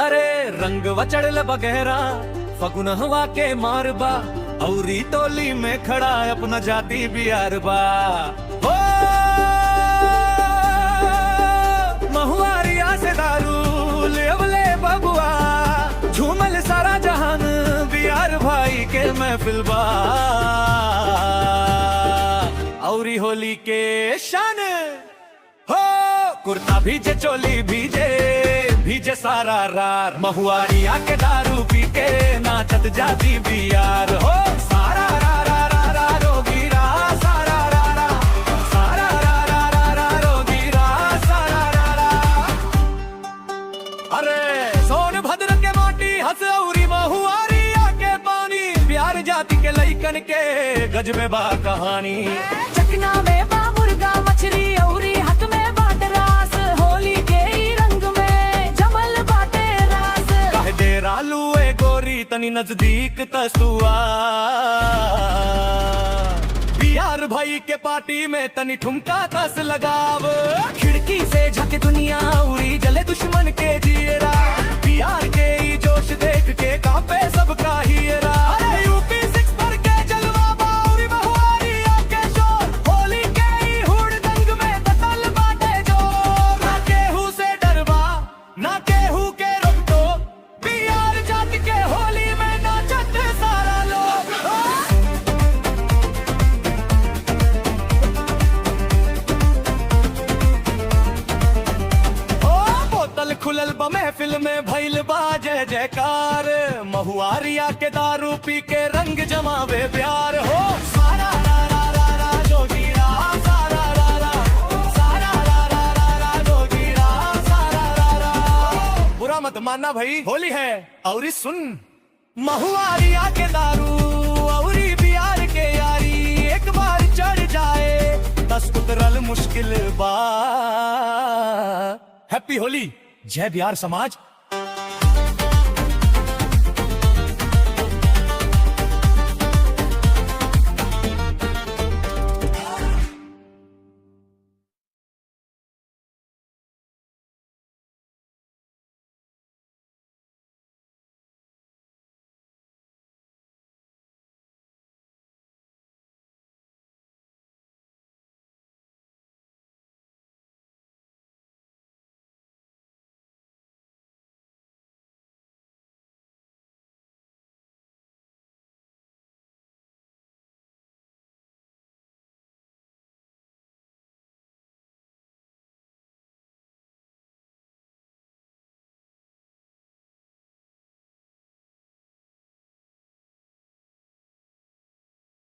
अरे रंग वचड़ल बगैरा फगुन हवा के मारबा औरी टोली में खड़ा अपना जाति बियारबा हो महुआरिया से दारू ले बबुआ झूमल सारा जहान बियार भाई के महफिल बा औरी होली के शान हो कुर्ता भीजे चोली भीजे सारा रार महुआरिया के दारू पी के नाचत जाती बियार हो सारा रा रा रा रा रोगी रा सारा रा रा सारा रा रा रा रा रोगी रा सारा रा रा। अरे सोनभद्र के माटी हंस औरी महुआरिया के पानी बिहार जाति के लइकन के गजबे बा कहानी। चकना में बा मुर्गा मछली औरी हाथ में बाट रास होली के ही रंग में जमल बाटे रास काहे डेरा लुए गोरी तनी नजदीक तसुआ बिहार भाई के पार्टी में तनी ठुमका तस लगाव खिड़की से झके दुनिया उड़ी जले दुश्मन के जियरा बिहार के ही जोश देख के कांपे सबका हियरा। अरे यूपी 6 पर के जलवा बाउरी महुआरिया के शोर होली के ही हुड़दंग में दतल बाटे जोर ना केहू से डरवा ना केहू के रोक दो बिहार जाति के होली में नाचत सारा लोग। बोतल खुलल बा महफिल में भइल बा जय जयकार महुआरिया के दारू पी के रंग जमावे प्यार हो सारा रा रा रा रा जोगी रा सारा रा रा सारा रा रा रा रा जोगी रा सारा रा रा। बुरा मत मानना भाई होली है और सुन महुआरिया के दारू औरी बिहार के यारी एक बार चढ़ जाए बस उतरल मुश्किल बा। हैप्पी होली, जय बिहार समाज।